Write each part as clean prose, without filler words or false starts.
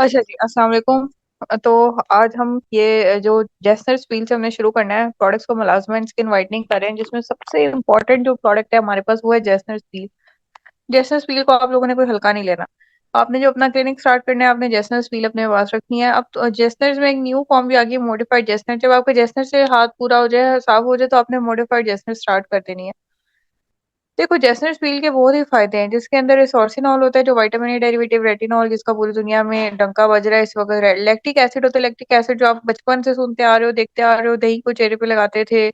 अच्छा जी, अस्सलाम वालेकुम। तो आज हम ये जो जेस्टर स्टील से हमने शुरू करना है प्रोडक्ट्स को मुलाजमा स्किन वाइटनिंग कर रहे हैं, जिसमें सबसे इम्पोर्टेंट जो प्रोडक्ट है हमारे पास वो है जेस्टर स्टील। जेस्टर स्टील को आप लोगों ने कोई हल्का नहीं लेना। आपने जो अपना क्लिनिक स्टार्ट करना है, आपने जेस्टर स्टील अपने पास रखनी है। अब तो जेस्टर में एक न्यू फॉर्म भी आ गई है, मॉडिफाइड जेस्टर। जब आपके जेस्टर से हाथ पूरा हो जाए, साफ हो जाए, तो आपने मॉडिफाइड जेस्टर स्टार्ट कर देनी है। देखो, जैस्मिन स्टील के बहुत ही फायदे हैं, जिसके अंदर रिसोर्सिनॉल होता है जो विटामिन ए डेरिवेटिव, रेटिनॉल जिसका पूरी दुनिया में डंका बज रहा है इस वक्त, लैक्टिक एसिड होता है। लैक्टिक एसिड जो आप बचपन से सुनते आ रहे हो, देखते आ रहे हो, दही को चेहरे पे लगाते थे,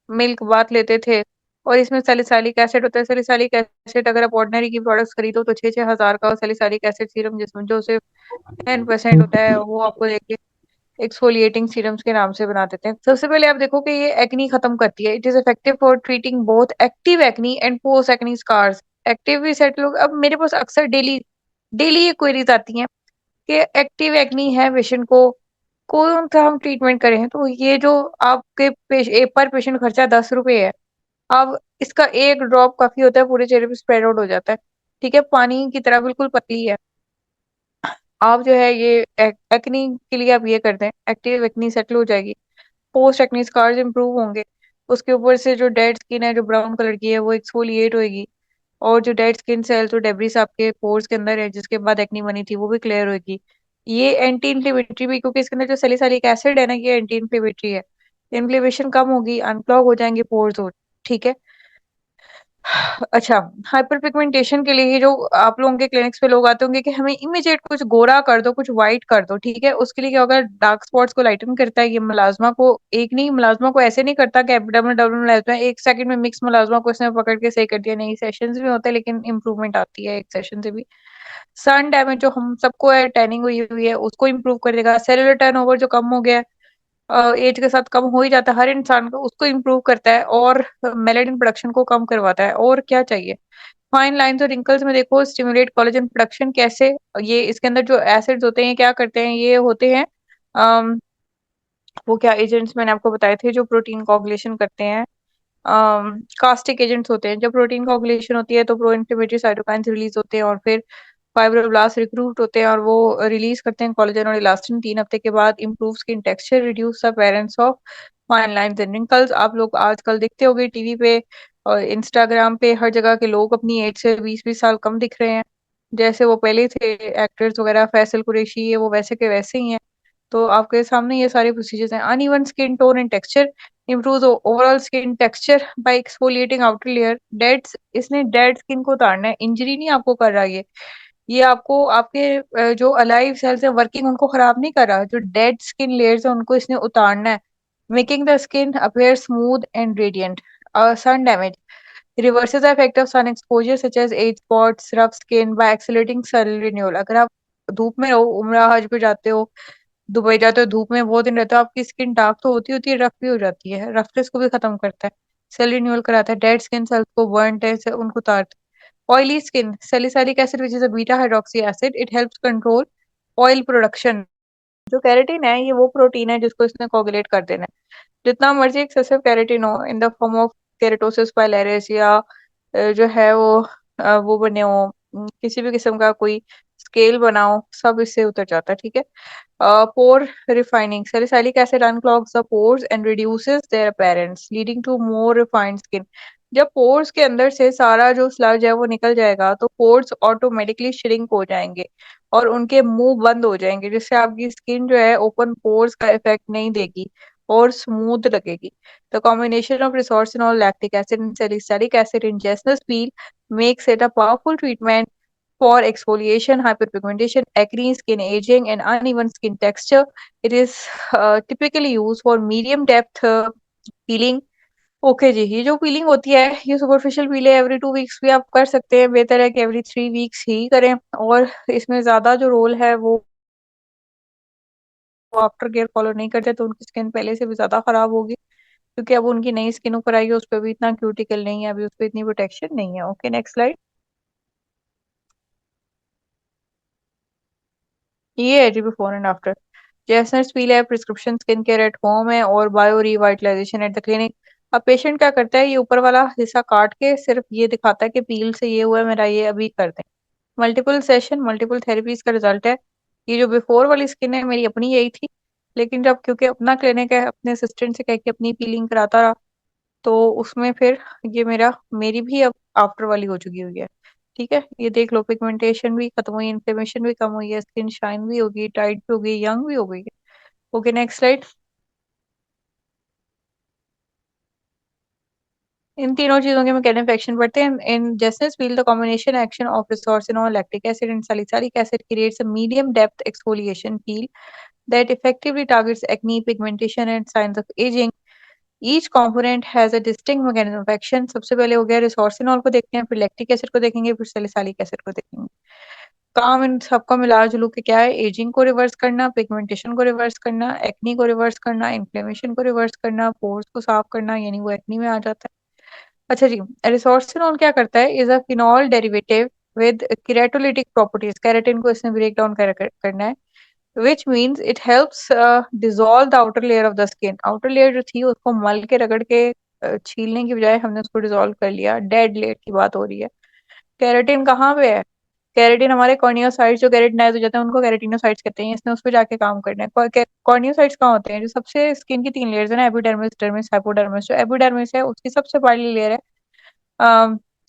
मिल्क बाथ लेते थे। और इसमें सैलिसाइलिक एसिड होता है। सैलिसाइलिक एसिड अगर आप ऑर्डिनरी की प्रोडक्ट्स खरीदो तो 6-6 हजार का सैलिसाइलिक एसिड सीरम, जिसमें जो सिर्फ 10% होता है, वो आपको देके एक्सफोलिएटिंग सीरम्स के नाम से बना देते हैं। सबसे पहले आप देखो कि ये एक्नी खत्म करती है। It is effective for treating both active acne and post acne scars. Active भी सेट लोग, अब मेरे पास अक्सर डेली डेली ये क्वेरीज आती हैं कि एक्टिव एक्नी है पेशेंट को, कौन सा हम ट्रीटमेंट करें। तो ये जो आपके पर पेशेंट खर्चा 10 रुपए है। अब इसका एक ड्रॉप काफी होता है, पूरे चेहरे पे स्प्रेड आउट हो जाता है। ठीक है, पानी की तरह बिल्कुल पतली है। आप जो है ये एक्नी के लिए आप ये करते हैं, एक्टिव एक्नी सेटल हो जाएगी, पोस्ट एक्ने स्कार्स इंप्रूव होंगे। उसके ऊपर से जो डेड स्किन है, जो ब्राउन कलर की है, वो एक्सफोलिएट होएगी। और जो डेड स्किन सेल्स, जो डेब्रिस आपके पोर्स के अंदर है, जिसके बाद एक्नी बनी थी, वो भी क्लियर होएगी। ये एंटी इन्फ्लेमेटरी भी, क्योंकि इसके अंदर जो सैलिसाइलिक एसिड है ना, ये एंटी इन्फ्लेमेटरी है। इन्फ्लेमेशन कम होगी, अनक्लॉग हो जाएंगे पोर्स हो। ठीक है। अच्छा, हाइपर पिगमेंटेशन के लिए ये जो आप लोगों के क्लिनिक्स पे लोग आते होंगे कि हमें इमीडिएट कुछ गोरा कर दो, कुछ व्हाइट कर दो। ठीक है, उसके लिए क्या होगा, डार्क स्पॉट्स को लाइटन करता है। ये मुलाजमा को एक नहीं, मुलाजमा को ऐसे नहीं करता कि एपिडर्मल डर्मल मुलाजमा एक सेकंड में मिक्स मुलाजमा को इसने पकड़ के सही कर दिया। नहीं, सेशंस भी होते हैं, लेकिन इंप्रूवमेंट आती है एक सेशन से भी। सन डैमेज जो हम सबको है, टैनिंग हुई हुई है, उसको इम्प्रूव कर देगा। सेलुलर टर्नओवर जो कम हो गया है, एज के साथ कम हो ही जाता है हर इंसान को, उसको इम्प्रूव करता है। और मेलेनिन प्रोडक्शन को कम करवाता है। और क्या चाहिए। फाइन लाइंस और रिंकल्स में देखो, स्टिमुलेट कोलेजन प्रोडक्शन कैसे। ये इसके अंदर जो एसिड्स होते हैं क्या करते हैं, ये होते हैं वो क्या एजेंट्स मैंने आपको बताए थे जो प्रोटीन कोagulation करते हैं। कास्टिक एजेंट्स होते हैं। जब प्रोटीन कोagulation होती है तो प्रो इन्फ्लेमेटरी साइटोकाइंस रिलीज होते हैं, और फिर फाइब्रोब्लास्ट रिक्रूट होते हैं और वो रिलीज करते हैं कोलेजन और इलास्टिन। 3 हफ्ते के बाद improve skin texture, reduce the appearance of fine lines and wrinkles. आप लोग आजकल देखते होंगे टीवी पे और इंस्टाग्राम पे हर जगह के लोग अपनी एज से 20-20 साल कम दिख रहे हैं, जैसे वो पहले थे। एक्टर्स वगैरह, फैसल कुरैशी, ये वो वैसे के वैसे ही हैं। तो आपके सामने ये सारे प्रोसीजर्स हैं। Uneven skin tone and texture, improves overall skin texture by exfoliating outer layer. Dead, इसने डेड स्किन को उतारना है, इंजरी नहीं आपको कर रहा ये आपको आपके जो अलाइव सेल्स है वर्किंग, उनको खराब नहीं कर रहा। जो डेड स्किन लेयर्स है उनको इसने उतारना है, making the skin appear smooth and radiant. Sun damage reverses the effect of sun exposure such as age spots, rough skin by accelerating cell renewal। अगर आप धूप में रहो, उम्रा हज पे जाते हो, दुबई जाते हो, धूप में बहुत दिन रहते हो, आपकी स्किन डार्क तो होती होती है, रफ भी हो जाती है। रफनेस को भी खत्म करता है, सेल रिन्यूअल कराता है, डेड स्किन सेल्स को बर्न है से उनको उतारता है। Oily skin, salicylic acid which is a beta hydroxy acid, it helps control oil production. जो कैरेटिन है, ये वो प्रोटीन है जिसको इसने कोगुलेट कर देना है। जितना मर्जी एक्सेसिव कैरेटिन हो in the form of keratosis pilaris, या जो है वो बने हो, किसी भी किस्म का कोई स्केल बनाओ, सब इससे उतर जाता है। ठीक है। Pore refining, salicylic acid unclogs the pores and reduces their appearance leading to more refined skin. जब पोर्स के अंदर से सारा जो स्लज है वो निकल जाएगा, तो पोर्स ऑटोमेटिकली श्रिंक हो जाएंगे और उनके मुंह बंद हो जाएंगे, जिससे आपकी स्किन जो है ओपन पोर्स का इफेक्ट नहीं देगी और स्मूथ लगेगी। The combination of resorcinol, lactic acid and salicylic acid in Jessner's peel makes it a powerful treatment for exfoliation, hyperpigmentation, acne, skin aging, and uneven skin texture. It is typically used for medium depth peeling। Okay जी, ये जो piling होती है, ये superficial पील है, every 2 weeks भी आप कर सकते हैं। बेहतर है कि एवरी 3 वीक्स ही करें। और इसमें ज्यादा जो रोल है वो आफ्टर केयर फॉलो नहीं करते, तो उनकी स्किन पहले से भी ज्यादा खराब होगी, क्योंकि अब उनकी नई स्किन ऊपर आई है, उस पर भी इतना क्यूटिकल नहीं है, अभी उस पर इतनी प्रोटेक्शन नहीं है। Okay, next slide. ये है जी बिफोर एंड आफ्टर। जेसनर्स पील है, prescription skin care at home है, और bio revitalisation at the clinic. अब पेशेंट क्या करता है, ये ऊपर वाला हिस्सा काट के सिर्फ ये दिखाता है कि पील से ये हुआ है मेरा, ये अभी कर दें। मल्टीपल सेशन, मल्टीपल थेरेपीज का रिजल्ट है। ये जो बिफोर वाली स्किन है मेरी अपनी यही थी, लेकिन जब क्योंकि अपना क्लिनिक है, अपने असिस्टेंट से कह के अपनी पीलिंग कराता रहा, तो उसमें फिर ये मेरी भी अब आफ्टर वाली हो चुकी हुई है। ठीक है, ये देख लो, पिगमेंटेशन भी खत्म हुई, इन्फ्लेमेशन भी कम हुई है, स्किन शाइन भी होगी, टाइट भी हो गई, यंग भी हो गई है। Okay, next slide. इन तीनों चीजों के मैकेनिज्म एक्शन बढ़ते हैं। In Jessner's field the combination action of resorcinol, lactic acid and salicylic acid creates a medium depth exfoliation peel that effectively targets acne, pigmentation and signs of aging. Each component has a distinct mechanism of action. सबसे पहले हो गया resorcinol को देखते हैं, फिर lactic acid को देखेंगे, फिर सैलिसिलिक एसिड को देखेंगे। काम इन सबका मिला जुलू के क्या है? एजिंग को रिवर्स करना, पिगमेंटेशन को रिवर्स करना, एक्नी को रिवर्स करना, इन्फ्लेमेशन को रिवर्स करना, पोर्स को साफ करना, यानी वो एक्नी में आ जाता है। अच्छा जी, रिसोर्सिनॉल क्या करता है? Is a phenol derivative with keratolytic properties. Keratin को इसने ब्रेक डाउन करना है, which means it helps dissolve the outer layer of the skin. outer layer जो थी उसको मल के रगड़ के छीलने की बजाय हमने उसको डिसॉल्व कर लिया। डेड लेयर की बात हो रही है। केराटिन कहाँ पे है? केराटिन हमारे कॉर्नियोसाइट्स जो केराटिनाइज हो जाते हैं उनको केराटिनोसाइट्स कहते हैं। इसने उस पर जाके काम करना है। कॉर्नियोसाइट्स कहाँ होते हैं? जो सबसे स्किन की तीन लेयर्स है ना, एपिडर्मिस, डर्मिस, हाइपोडर्मिस। जो एपिडर्मिस है उसकी सबसे पहली लेयर है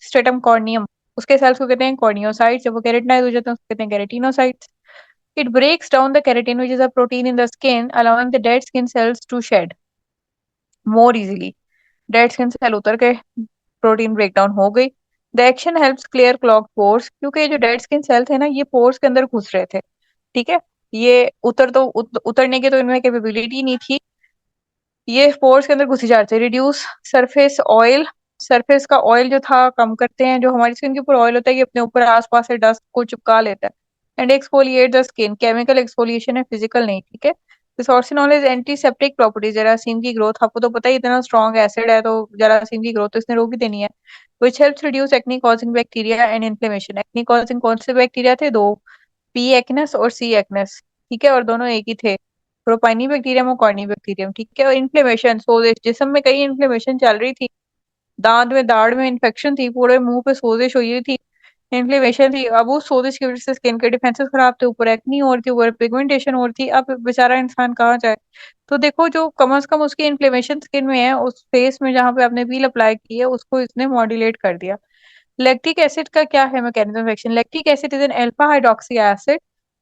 स्ट्रेटम कॉर्नियम। उसके सेल्स को कहते हैं कॉर्नियोसाइट्स। जब वो केराटिनाइज हो जाते हैं उसको कहते हैं keratinocytes. It breaks down the keratin, which is a protein in the skin, allowing the dead skin cells to shed more easily. Dead skin cell उतर के प्रोटीन ब्रेकडाउन हो गई। The action helps clear clog pores, क्योंकि ये जो dead skin cell थे ना, ये पोर्स के अंदर घुस रहे थे। ठीक है, ये उतरने की तो इनमें कैपेबिलिटी नहीं थी, ये पोर्स के अंदर घुसी जाते। रिड्यूस सरफेस ऑयल, सरफेस का ऑयल जो था कम करते हैं। जो हमारी स्किन के ऊपर ऑयल होता है ये अपने ऊपर आसपास से डस्ट को चिपका लेता है। And exfoliate the skin, chemical exfoliation है, फिजिकल नहीं। ठीक है, रिसोर्सिनॉल इज एंटीसेप्टिक प्रॉपर्टीज। जरासीम की ग्रोथ, आपको तो पता ही, इतना स्ट्रॉन्ग एसिड है तो जरासीम की ग्रोथ तो इसने रोक ही देनी है। Which helps reduce acne causing bacteria and inflammation. Acne causing कौन से बैक्टीरिया थे? दो, पी एक्नस और सी एक्नस। ठीक है, और दोनों एक ही थे, प्रोपाइनी बैक्टीरियम और कॉर्नी बैक्टीरियम। ठीक है, और इन्फ्लेमेशन, सोजिश, जिस्म में कई इन्फ्लेमेशन चल रही थी, दांत में, दाढ़ में इन्फेक्शन थी, पूरे मुंह पे सोजिश हुई हुई थी, इन्फ्लेमेशन थी। अब उस सोजिश की वजह से स्किन के डिफेंसेस खराब थे, ऊपर एक्नी और थी, ऊपर पिगमेंटेशन और थी। अब बेचारा इंसान कहाँ जाए? तो देखो, जो कम से कम उसकी इन्फ्लेमेशन स्किन में है, उस फेस में जहाँ पे आपने व्हील अप्लाई की है, उसको इसने मॉड्यूलेट कर दिया। लैक्टिक एसिड का क्या है mechanism of action? Lactic acid is an alpha hydroxy acid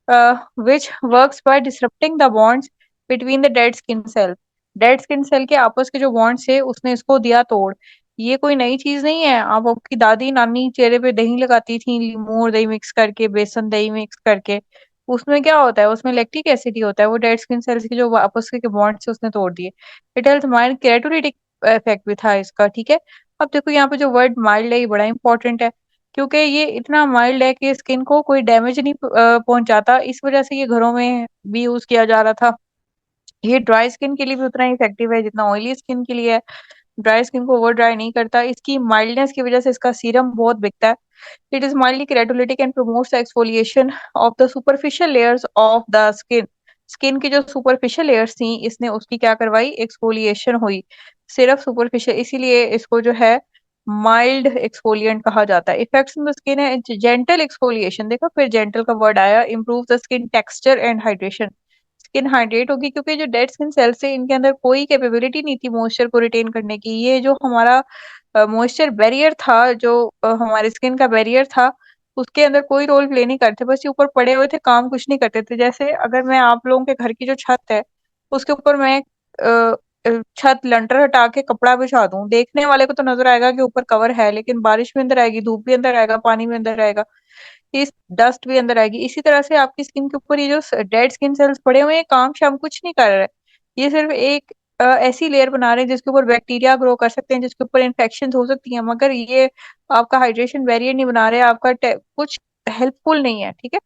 which works by disrupting the bonds between the dead skin cell. Dead skin cell के आपस के जो बॉन्ड्स है उसने इसको दिया तोड़। ये कोई नई चीज नहीं है। आप आपकी दादी नानी चेहरे पे दही लगाती थी, लीमू और दही मिक्स करके, बेसन दही मिक्स करके। उसमें क्या होता है? उसमें लैक्टिक एसिड ही होता है। वो डेड स्किन सेल्स के जो आपस के बॉन्ड्स है उसने तोड़ दिए। It health mild keratolytic effect भी था इसका। ठीक है, अब देखो यहाँ पे जो वर्ड माइल्ड है ये बड़ा इंपॉर्टेंट है, क्योंकि ये इतना माइल्ड है कि स्किन को कोई डैमेज नहीं पहुंचाता। इस वजह से ये घरों में भी यूज किया जा रहा था। ये ड्राई स्किन के लिए भी उतना ही इफेक्टिव है जितना ऑयली स्किन के लिए है। ड्राई स्किन को ओवर ड्राई नहीं करता। इसकी माइल्डनेस की वजह से इसका सीरम बहुत बिकता है। It is mildly keratolytic and promotes the exfoliation of the superficial layers of the skin. Skin की जो सुपरफिशियल लेयर्स थी इसने उसकी क्या करवाई? एक्सफोलिएशन हुई, सिर्फ सुपरफिशियल। इसीलिए इसको जो है माइल्ड एक्सफोलिएंट कहा जाता है। इफेक्ट्स इन द स्किन है जेंटल एक्सफोलिएशन, देखो फिर जेंटल का वर्ड आया। Improve the skin texture and hydration, skin hydrate होगी, क्योंकि जो डेड स्किन सेल्स है इनके अंदर कोई कैपेबिलिटी नहीं थी मॉइस्चर को रिटेन करने की। ये जो हमारा मॉइस्चर बैरियर था, जो हमारे स्किन का बैरियर था, उसके अंदर कोई रोल प्ले नहीं करते, बस ये ऊपर पड़े हुए थे, काम कुछ नहीं करते थे। जैसे अगर मैं आप लोगों के घर की जो छत है उसके ऊपर मैं छत लंटर हटा के कपड़ा बिछा दूं, देखने वाले को तो नजर आएगा कि ऊपर कवर है, लेकिन बारिश भी अंदर आएगी, धूप भी अंदर आएगा, पानी भी अंदर आएगा, इस डस्ट भी अंदर आएगी। इसी तरह से आपकी स्किन के ऊपर ये जो डेड स्किन सेल्स पड़े हुए हैं, काम शाम कुछ नहीं कर रहे। ये सिर्फ एक ऐसी लेयर बना रहे हैं जिसके ऊपर बैक्टीरिया ग्रो कर सकते हैं, जिसके ऊपर इन्फेक्शन हो सकती हैं, मगर ये आपका हाइड्रेशन बैरियर नहीं बना रहे, आपका कुछ हेल्पफुल नहीं है। ठीक है,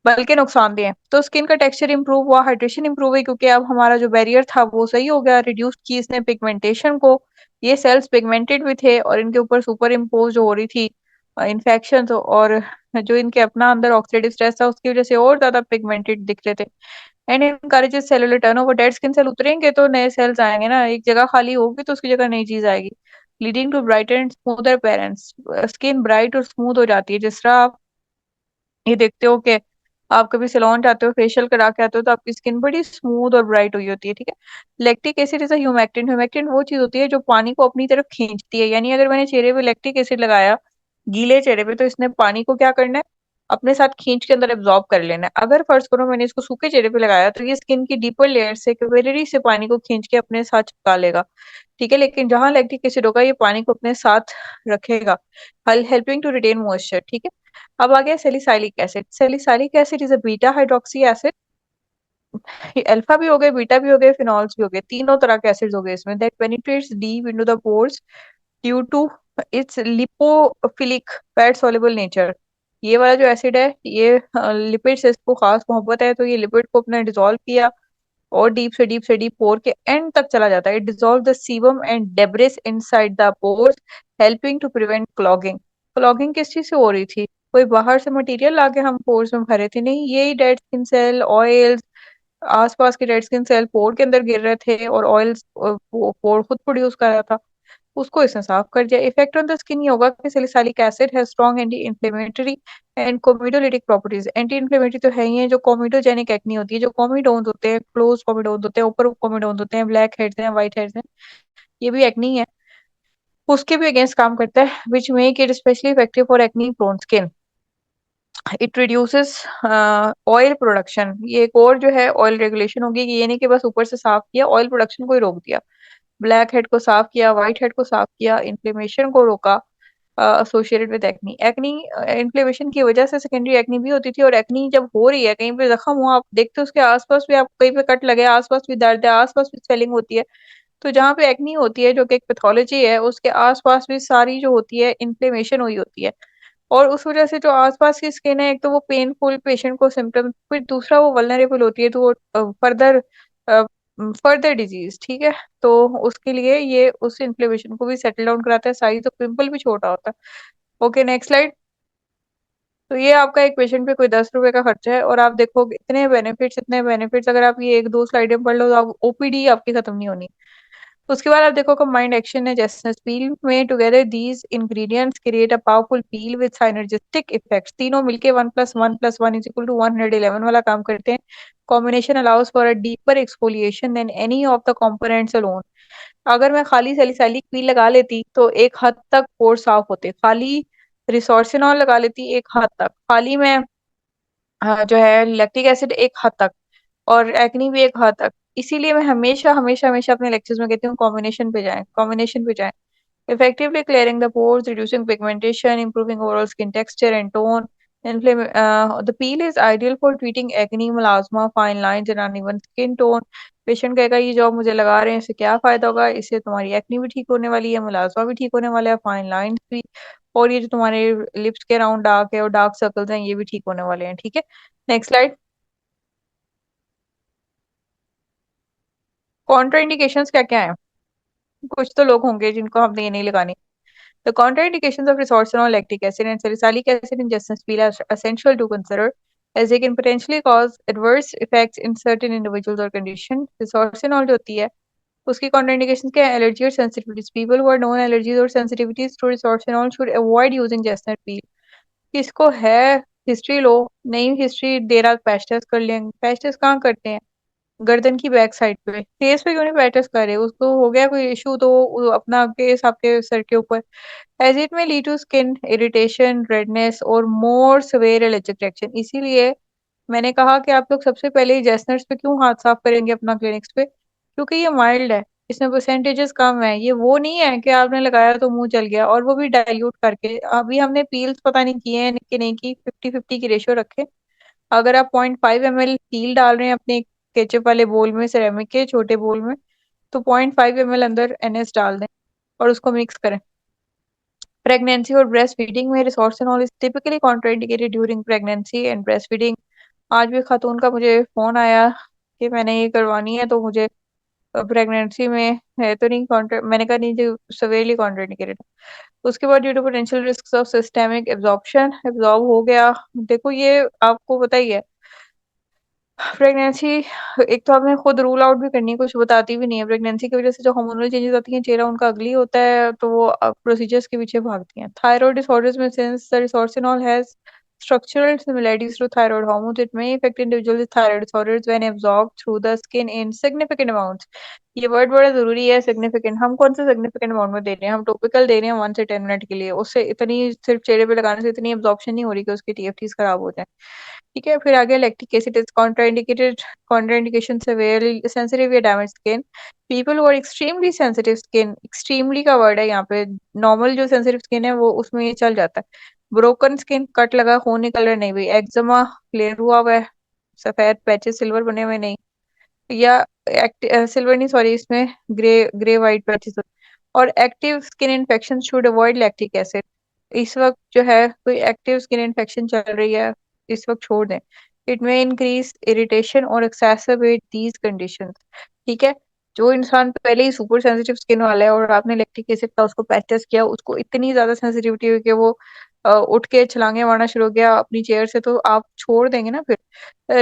बल्कि नुकसानदेह है। तो स्किन का टेक्सचर इंप्रूव हुआ, हाइड्रेशन इंप्रूव हुई, क्योंकि अब हमारा जो बैरियर था वो सही हो गया। रिड्यूस की इसने पिगमेंटेशन को, ये सेल्स पिगमेंटेड भी थे और इनके ऊपर सुपर इम्पोज हो रही थी इन्फेक्शन, तो और जो इनके अपना अंदर ऑक्सीडेटिव स्ट्रेस था उसकी वजह से और ज्यादा पिगमेंटेड दिख रहे थे। And encourages cellular turnover, dead skin cell उतरेंगे तो नए सेल्स आएंगे ना, एक जगह खाली होगी तो उसकी जगह नई चीज आएगी। Leading to brighter and smoother parents, skin bright और स्मूथ हो जाती है। जिस तरह आप ये देखते हो कि आप कभी सैलून जाते हो, फेशियल करा के आते हो, तो आपकी स्किन बड़ी स्मूथ और ब्राइट हुई होती है, ठीक है। Lactic acid is a humectant. Humectant वो चीज होती है जो पानी को अपनी तरफ खींचती है, यानी अगर मैंने चेहरे पे लैक्टिक एसिड लगाया गीले चेहरे पे, तो इसने पानी को क्या करना है, अपने साथ खींच के अंदर एब्जॉर्ब कर लेना है। अगर फर्ज करो मैंने इसको सूखे चेहरे पे लगाया, तो ये स्किन की डीपर लेयर से कैपिलरी से पानी को खींच के अपने साथ चिपका लेगा, ठीक है। लेकिन जहां लैक्टिक एसिड होगा, ये पानी को अपने साथ रखेगा, हेल्पिंग टू रिटेन मॉइस्चर, ठीक है। अब आ गया salicylic acid. Salicylic acid is a beta hydroxy acid. ये अल्फा भी हो गए, बीटा भी हो गए, फिनॉल्स भी हो गए, तीनों तरह के एसिड्स हो गए इसमें, that penetrates deep into the pores due to its lipophilic fat soluble nature. ये वाला जो एसिड है, ये लिपिड से इसको खास मोहब्बत है, तो ये लिपिड को अपने डिसॉल्व किया और डीप से डीप पोर के एंड तक चला जाता है। It dissolve the sebum and debris inside the pores, helping to prevent clogging. Clogging किस चीज से हो रही थी? कोई बाहर से मटेरियल लाके हम पोर्स में भरे थे? नहीं, यही डेड स्किन सेल, ऑयल्स, आसपास के डेड स्किन सेल पोर के अंदर गिर रहे थे और ऑयल्स पोर खुद प्रोड्यूस कर रहा था, उसको इसने साफ कर दिया। इफेक्ट ऑन द स्किन ये होगा कि सैलिसाइलिक एसिड है strong anti inflammatory and comedolytic properties. Anti inflammatory तो है ही है, जो कोमिडोजेनिक एक्नी होती है, जो कोमिडोन्स होते हैं, क्लोज कोमिडोन्स होते हैं, ऊपर कोमिडोन्स होते हैं, ब्लैक हेड्स हैं, व्हाइट हेड्स हैं, ये भी एक्नी है, उसके भी अगेंस्ट काम करता है, which make it specially effective for acne prone skin. It reduces oil production. ये एक और जो है ऑयल रेगुलेशन होगी, कि ये नहीं कि बस ऊपर से साफ किया, ऑयल प्रोडक्शन को ही रोक दिया, ब्लैक हेड को साफ किया, व्हाइट हेड को साफ किया, इन्फ्लेमेशन को रोका associated with acne. Acne inflammation की वजह से सेकेंडरी एक्नी भी होती थी, और एक्नी जब हो रही है, कहीं पे जख्म हुआ, आप देखते हो उसके आसपास भी, आप कहीं पे कट लगे आसपास भी दर्द है, आसपास भी स्वेलिंग होती है। तो जहाँ पे एक्नी होती है, जो कि एक पैथोलॉजी है, उसके आसपास भी सारी जो होती है इन्फ्लेमेशन हुई होती है, और उस वजह से जो आसपास की स्किन है, एक तो वो पेनफुल पेशेंट को सिम्टम, फिर दूसरा वो वल्नरेबल होती है, तो वो फर्दर फर्दर डिजीज, ठीक है। तो उसके लिए ये उस इन्फ्लेमेशन को भी सेटल डाउन कराता है, साइज तो पिंपल भी छोटा होता है। Okay, next slide. तो ये आपका एक पेशेंट पे कोई 10 रुपए का खर्चा है, और आप देखो इतने बेनिफिट्स, अगर आप ये एक दो स्लाइडें पढ़ लो, तो आप ओपीडी आपकी खत्म नहीं होनी। उसके बाद आप देखो कंबाइंड एक्शन है जेसनस पील में, together these ingredients create a powerful peel with synergistic effects. तीनों मिलके 1+1+1=111 वाला काम करते हैं। Combination allows for a deeper exfoliation than any of the components alone. अगर मैं खाली सैलिसाइलिक पील लगा लेती, तो एक हद तक पोर साफ होते, खाली रिसोर्सिनॉल लगा लेती एक हद तक, खाली मैं जो है लैक्टिक एसिड एक हद तक, और एक्नी भी एक हद तक। इसीलिए मैं हमेशा हमेशा हमेशा अपने लेक्चर्स में कहती हूँ कॉम्बिनेशन पे जाएं, कॉम्बिनेशन पे जाएं। Effectively clearing the pores, reducing pigmentation, improving overall skin texture and tone. The peel is ideal for treating acne, melasma, fine lines, and uneven skin tone. Patient कहेगा ये जो आप मुझे लगा रहे हैं इससे क्या फायदा होगा? इससे तुम्हारी एक्नी भी ठीक होने वाली है, मुलाजमा भी ठीक होने वाला है, फाइन लाइंस भी, और ये जो तुम्हारे लिप्स के अराउंड डार्क है और डार्क सर्कल्स हैं, ये भी ठीक होने वाले हैं, ठीक है। Next slide. कॉन्ट्रा इंडिकेशंस क्या क्या है? कुछ तो लोग होंगे जिनको हमने ये नहीं लगानी। The contraindications of resorcinol lactic acid and salicylic acid ingestion peel are essential to consider, as they can potentially cause adverse effects in certain individuals or conditions. Resorcinol जो होती है, उसकी contraindications क्या है? Allergy और sensitivities. People who are known allergies or sensitivities to resorcinol should avoid using chestnut peel. किसको है history? लो, नहीं हिस्ट्री दे रहा, पैच टेस्ट कर लेंगे। पैच टेस्ट कहाँ करते हैं? गर्दन की बैक साइड पे, फेस पे क्यों नहीं पैच टेस्ट कर रहे? उसको हो गया कोई इशू, तो वो अपना केस आपके सर के ऊपर। As it may lead to skin irritation, redness और मोर सवेयर एलर्जिक रिएक्शन। इसीलिए मैंने कहा कि आप लोग सबसे पहले जेस्नर्स पे क्यों हाथ साफ करेंगे अपना क्लिनिक्स पे, क्योंकि ये माइल्ड है, इसमें परसेंटेजेस कम है। ये वो नहीं है कि आपने लगाया तो मुंह जल गया, और वो भी डाइल्यूट करके। अभी हमने पील्स पता नहीं किए हैं कि नहीं की, 50-50 की रेशियो रखे। अगर आप 0.5 ml पील डाल रहे हैं अपने केचप वाले बोल में, सिरेमिक के छोटे बोल में, तो 0.5 ml अंदर एनएस डाल दें और उसको मिक्स करें। प्रेगनेंसी और ब्रेस्ट फीडिंग में resorcinol is typically contraindicated during pregnancy and breast feeding. आज भी खातून का मुझे फोन आया कि मैंने ये करवानी है, तो मुझे प्रेगनेंसी में है तो नहीं कॉन्ट्रा, मैंने कहा नहीं जो सवेरली कॉन्ट्राइंडिकेटेड है। उसके बाद due to potential risk of systemic absorption, absorb हो गया। देखो ये आपको पता ही है, प्रेगनेंसी एक तो आपने खुद रूल आउट भी करनी है, कुछ बताती भी नहीं है। प्रेगनेंसी की वजह से जो हार्मोनल चेंजेस आती हैं, चेहरा उनका अगली होता है, तो वो प्रोसीजर्स के पीछे भागती हैं। थायराइड डिसऑर्डर्स में since the resorcinol has structural similarities to thyroid hormones. It may affect individuals with thyroid disorders when absorbed through the skin in significant amounts. ये वर्ड बड़ा जरूरी है, सिग्निफिकेंट। हम कौन सा सिग्निफिकेंट अमाउंट में दे रहे हैं? हम टॉपिकल दे रहे हैं 1 से 10 मिनट के लिए, उससे इतनी सिर्फ चेहरे पे लगाने से इतनी एब्जॉर्प्शन नहीं हो रही कि उसकी टीएफटीज खराब हो जाए। ठीक है, फिर आगे lactic acid is contraindicated, contraindication severely sensitive या damage skin, people who are extremely sensitive skin, extremely का वर्ड है यहाँ पे, नॉर्मल जो सेंसिटिव स्किन है वो उसमें ये चल जाता है। ब्रोकन स्किन, कट लगा, खून निकल रहा नहीं भाई, एक्जिमा, फ्लेयर हुआ हुआ है, सफेद पैचेस सिल्वर बने हुए नहीं, या सिल्वर नहीं सॉरी, इसमें ग्रे ग्रे वाइट पैचेस। और active skin infection should avoid lactic acid. इस वक्त जो है कोई एक्टिव स्किन इन्फेक्शन चल रही है, इस वक्त छोड़ दें। इट में इंक्रीज इरिटेशन और एक्सेसरबेट दीज कंडीशंस। ठीक है, जो इंसान पहले ही सुपर सेंसिटिव स्किन वाला है और आपने लैक्टिक एसिड का उसको पैच टेस्ट किया, उसको इतनी ज्यादा सेंसिटिविटी हुई कि वो उठ के छलांगे मारना शुरू हो गया अपनी चेयर से, तो आप छोड़ देंगे ना फिर।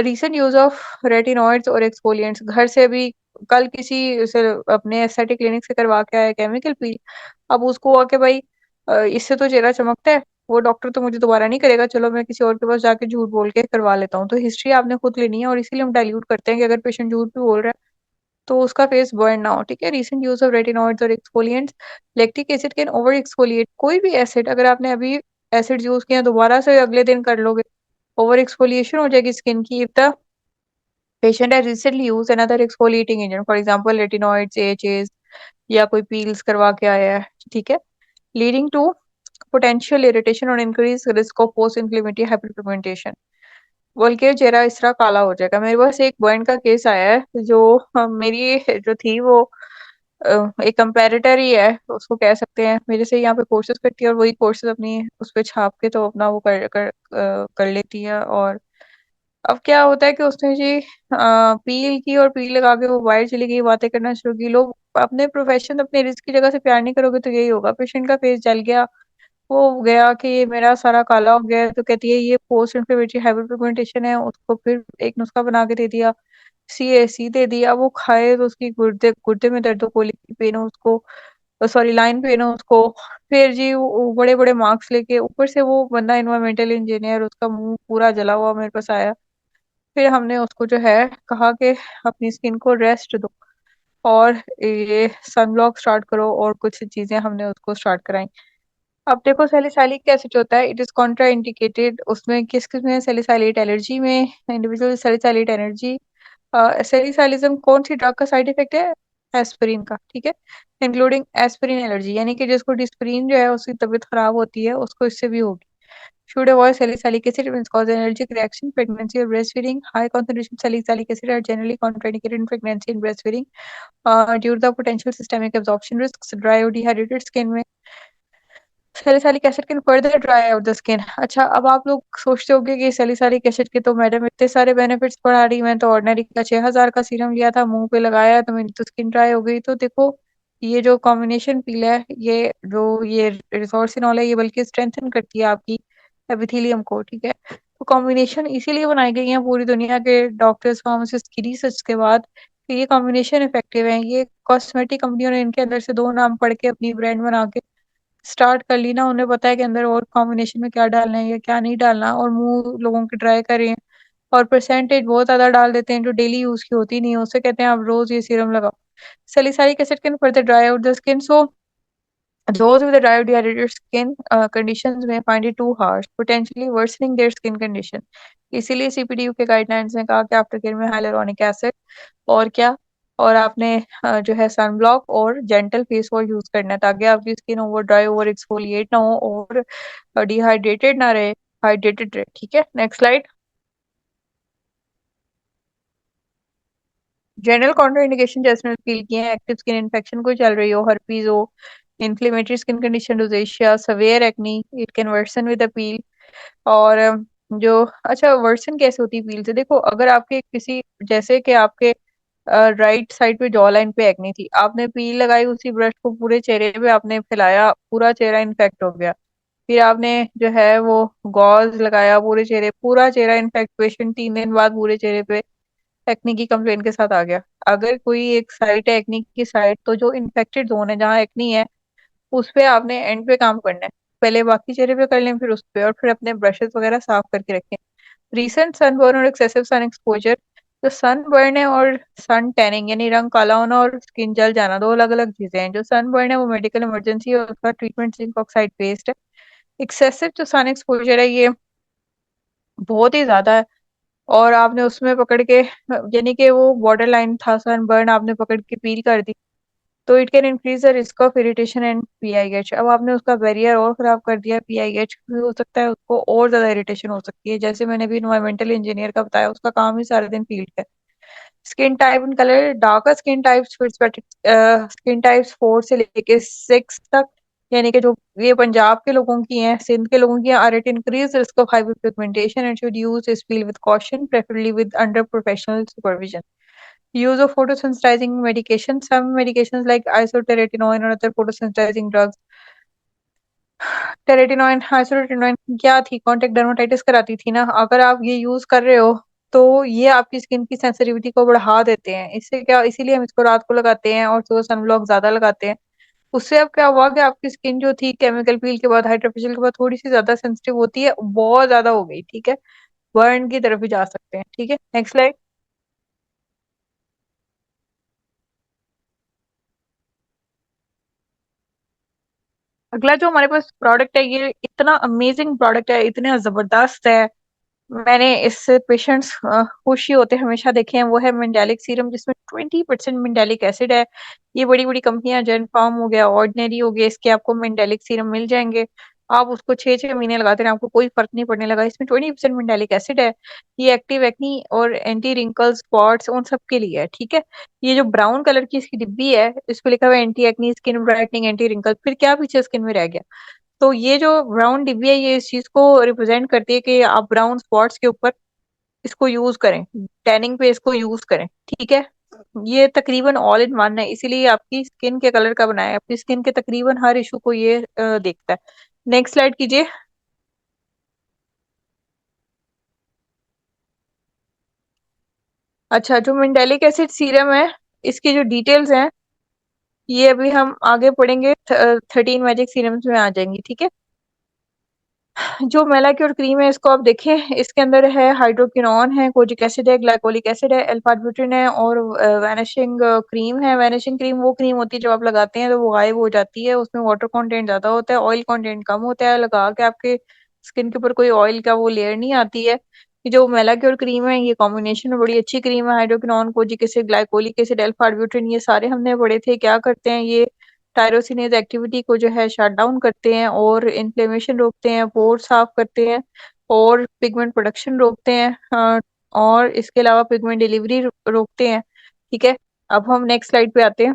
रिसेंट यूज ऑफ रेटिनॉइड्स और एक्सफोलिएंट्स, घर से भी कल किसी से अपने एस्थेटिक क्लिनिक से करवा के आया केमिकल पील, अब उसको आके भाई इससे तो चेहरा चमकता है, वो डॉक्टर तो मुझे दोबारा नहीं करेगा, चलो मैं किसी और के पास जाके झूठ बोल के करवा लेता हूँ। तो हिस्ट्री आपने खुद लेनी है, और इसीलिए हम डाइल्यूट करते हैं कि अगर पेशेंट झूठ भी बोल रहा है तो उसका फेस बर्न ना हो। ठीक है, रिसेंट यूज ऑफ रेटिनॉइड्स और exfoliants, lactic acid can over exfoliate. कोई भी एसिड अगर आपने अभी एसिड यूज किया दोबारा से अगले दिन कर लोगे, ओवर एक्सफोलिएशन हो जाएगी स्किन की। If the patient has recently used another exfoliating agent, for example retinoids, AHAs, या कोई पील्स करवा के आया है, ठीक है, लीडिंग टू पोटेंशियल इरिटेशन और increase risk of post inflammatory hyperpigmentation, बोल के चेहरा इस तरह काला हो जाएगा। मेरे पास एक बॉइंट का केस आया है, जो मेरी जो थी वो एक कंपेरेटर ही है उसको कह सकते हैं, मेरे से यहाँ पे कोर्सेज करती है और वही कोर्सेज अपनी उस पे छाप के तो अपना वो कर लेती है। और अब क्या होता है कि उसने जी पील की और पील लगा के वो बाहर चली गई, बातें करना शुरू की। लोग अपने प्रोफेशन अपने रिस्क की जगह से प्यार नहीं करोगे तो यही होगा, पेशेंट का फेस जल गया, वो गया कि ये मेरा सारा काला हो गया है, तो कहती है ये पोस्ट इन्फ्लेमेटरी हाइपरपिगमेंटेशन है। उसको फिर एक नुस्खा बना के दे दिया, CAC दे दिया, वो खाए तो उसकी गुर्दे गुर्दे में दर्द हो, कोलिक की पेन हो उसको, सॉरी लाइन पेन हो उसको। फिर जी वो बड़े बड़े मार्क्स लेके, ऊपर से वो बंदा इन्वायरमेंटल इंजीनियर, उसका मुंह पूरा जला हुआ मेरे पास आया। फिर हमने उसको जो है कहा कि अपनी स्किन को रेस्ट दो और ये सनब्लॉक स्टार्ट करो, और कुछ चीजें हमने उसको स्टार्ट कराई। अब देखो सैलिसाइलिक एसिड होता है, इट इज कॉन्ट्रा इंडिकेटेड, उसमें किस किस में? सैलिसाइलेट एलर्जी में, इंडिविजुअल सैलिसाइलेट एनर्जी। सैलिसाइलिज्म कौन सी ड्रग का साइड इफेक्ट है? एस्पिरिन का, ठीक है, इंक्लूडिंग एस्पिरिन एलर्जी, यानी कि जिसको डिस्पिरिन जो है उसकी तबीयत खराब होती है उसको इससे भी होगी। Should avoid salicylic acid when it causes allergic reaction, pregnancy or breastfeeding. High concentration salicylic acid are generally contraindicated in pregnancy and breastfeeding due to the potential systemic absorption risks. Dry or dehydrated skin में salicylic acid can further dry out the skin. अच्छा, अब आप लोग सोचते होंगे कि salicylic acid के तो मैडम इतने सारे बेनिफिट्स पढ़ा रही, मैं तो ऑर्डिनरी का 6,000 का सीरम लिया था, मुंह पे लगाया तो मेरी तो स्किन ड्राई हो गई। तो देखो, ये जो कॉम्बिनेशन पील है, ये रिसोर्सिनॉल है, ये बल्कि स्ट्रेंथन करती है आपकी एपिथेलियम को। ठीक है, तो कॉम्बिनेशन इसीलिए बनाई गई है पूरी दुनिया के डॉक्टर्स फार्मासिस्ट की रिसर्च के बाद कि ये कॉम्बिनेशन इफेक्टिव है। ये कॉस्मेटिक कंपनियों ने इनके अंदर से दो नाम पढ़ के अपनी ब्रांड बना के स्टार्ट कर ली ना, उन्हें पता है कि अंदर और कॉम्बिनेशन में क्या डालना है या क्या नहीं डालना, और मुंह लोगों के ड्राई कर रहे हैं और परसेंटेज बहुत ज्यादा डाल देते हैं जो डेली यूज की होती नहीं है, उससे कहते हैं आप रोज ये सीरम लगाओ। Salicylic acid can further dry out the skin, so those with a dry or dehydrated skin conditions may find it too harsh, potentially worsening their skin condition. इसीलिए CPDU के गाइडलाइंस ने कहा कि आफ्टर केयर में hyaluronic acid और क्या, और आपने जो है सनब्लॉक और जेंटल फेस वॉश यूज करना है ताकि आपकी skin over dry over exfoliate ना हो और डिहाइड्रेटेड ना रहे, हाइड्रेटेड रहे। ठीक है, नेक्स्ट स्लाइड। जनरल कॉन्ट्राइंडिकेशन जैसे मैंने फील किए हैं, एक्टिव स्किन इन्फेक्शन कोई चल रही हो, हर्पीज हो, inflammatory skin condition, rosacea, severe acne, it can worsen with appeal. और जो अच्छा वर्सन कैसे होती है पील से? देखो, अगर आपके किसी जैसे कि आपके राइट साइड पे जॉ लाइन पे एक्नी थी, आपने पील लगाई, उसी ब्रश को पूरे चेहरे पे आपने फैलाया, पूरा चेहरा इन्फेक्ट हो गया। फिर आपने जो है वो गॉज लगाया पूरे चेहरे, पूरा चेहरा इन्फेक्ट, पेशेंट 3 दिन बाद पूरे चेहरे पे एक्नी की कंप्लेन के साथ आ गया। अगर कोई एक साइट है एक्नी की साइट, तो जो इन्फेक्टेड जोन है जहाँ एक्नी है, उस पे आपने एंड पे काम करना है। पहले बाकी चेहरे पे कर लें, फिर उस पे, और फिर अपने ब्रशेस वगैरह साफ करके रखें। रिसेंट सनबर्न और एक्सेसिव सन एक्सपोजर, जो सनबर्न है और सन टैनिंग यानी रंग काला होना और स्किन जल जाना, दो अलग अलग चीजें हैं। जो सनबर्न है वो मेडिकल इमरजेंसी है, उसका ट्रीटमेंट जिंक ऑक्साइड पेस्ट है। एक्सेसिव जो सन एक्सपोजर है ये बहुत ही ज्यादा है, और आपने उसमें पकड़ के, यानी कि वो बॉर्डर लाइन था सनबर्न, आपने पकड़ के पील कर दी, तो it can increase the risk of irritation and PIH. अब आपने उसका बैरियर और खराब कर दिया, पीआईएच भी हो सकता है, उसको और ज्यादा इरिटेशन हो सकती है। जैसे मैंने भी इन्वायरमेंटल इंजीनियर का बताया, उसका काम ही सारा दिन फील्ड का। Skin type and colour, darker skin types, skin types 4 से लेके 6 तक, यानी कि जो ये पंजाब के लोगों की हैं, सिंध के लोगों की हैं, are at increase risk of hyperpigmentation and should use this peel with caution, preferably with under professional supervision. Use of photosensitizing medication. Some medications like isotretinoin or other photosensitizing drugs. टेरेटिनोइन, आइसोटेरेटिनोइन क्या थी, कॉन्टेक्ट डर्माटाइटिस कराती थी ना। अगर आप ये use कर रहे हो तो ये आपकी स्किन की सेंसिटिविटी को बढ़ा देते हैं। इससे क्या, इसीलिए हम इसको रात को लगाते हैं और सुबह सनब्लॉक ज्यादा लगाते हैं। उससे अब क्या हुआ कि आपकी स्किन जो थी केमिकल पील के बाद, हाइड्रोफेशियल के बाद थोड़ी सी ज्यादा सेंसिटिव होती है, बहुत ज्यादा हो गई, ठीक है। बर्न की तरफ भी जा सकते हैं, ठीक है। Next slide. अगला जो हमारे पास प्रोडक्ट है, ये इतना अमेजिंग प्रोडक्ट है, इतना जबरदस्त है। मैंने इससे पेशेंट्स खुश ही होते हमेशा देखे हैं। वो है मेंडेलिक सीरम, जिसमें 20% मेंडेलिक एसिड है। ये बड़ी बड़ी कंपनियां, जेन फार्म हो गया, ऑर्डिनरी हो गया, इसके आपको मेंडेलिक सीरम मिल जाएंगे। आप उसको 6 6 महीने लगाते हैं, आपको कोई फर्क नहीं पड़ने लगा। इसमें 20% मेंडेलिक एसिड है। ये एक्टिव एक्नी और एंटी रिंकल स्पॉट्स उन सब के लिए है, ठीक है। ये जो ब्राउन कलर की इसकी डिब्बी है, इस पे लिखा हुआ है anti acne, skin brightening, anti wrinkle, फिर क्या पीछे स्किन में रह गया। तो ये जो ब्राउन डिब्बी है, ये इस चीज को रिप्रेजेंट करती है कि आप ब्राउन स्पॉट्स के ऊपर इसको यूज करें, टैनिंग पे इसको यूज करें, ठीक है। ये तकरीबन ऑल इन वन है, इसीलिए आपकी स्किन के कलर का बनाया है। आपकी स्किन के तकरीबन हर इशू को ये देखता है। नेक्स्ट स्लाइड कीजिए। अच्छा, जो मेंडेलिक एसिड सीरम है, इसकी जो डिटेल्स हैं, ये अभी हम आगे पढ़ेंगे, 13 मैजिक सीरम्स में आ जाएंगी, ठीक है। जो मेलाक्योर क्रीम है, इसको आप देखें, इसके अंदर है हाइड्रोक्विनोन है, कोजिक एसिड है, ग्लाइकोलिक एसिड है, अल्फा ब्यूटिन है, और वैनिशिंग क्रीम है। वैनिशिंग क्रीम वो क्रीम होती है जो आप लगाते हैं तो वो गायब हो जाती है, उसमें वाटर कंटेंट ज्यादा होता है, ऑयल कंटेंट कम होता है। लगा के आपके स्किन के ऊपर कोई ऑयल का वो लेयर नहीं आती है। ये जो मेलाक्योर क्रीम है, ये कॉम्बिनेशन में बड़ी अच्छी क्रीम है। Hydroquinone, kojic acid, glycolic acid, alpha arbutin, ये सारे हमने पढ़े थे। क्या करते हैं ये, टायरोसिनेज एक्टिविटी को जो है शट डाउन करते हैं, और इन्फ्लेमेशन रोकते हैं, पोर साफ करते हैं, और पिगमेंट प्रोडक्शन रोकते हैं, और इसके अलावा पिगमेंट डिलीवरी रोकते हैं, ठीक है। अब हम नेक्स्ट स्लाइड पे आते हैं।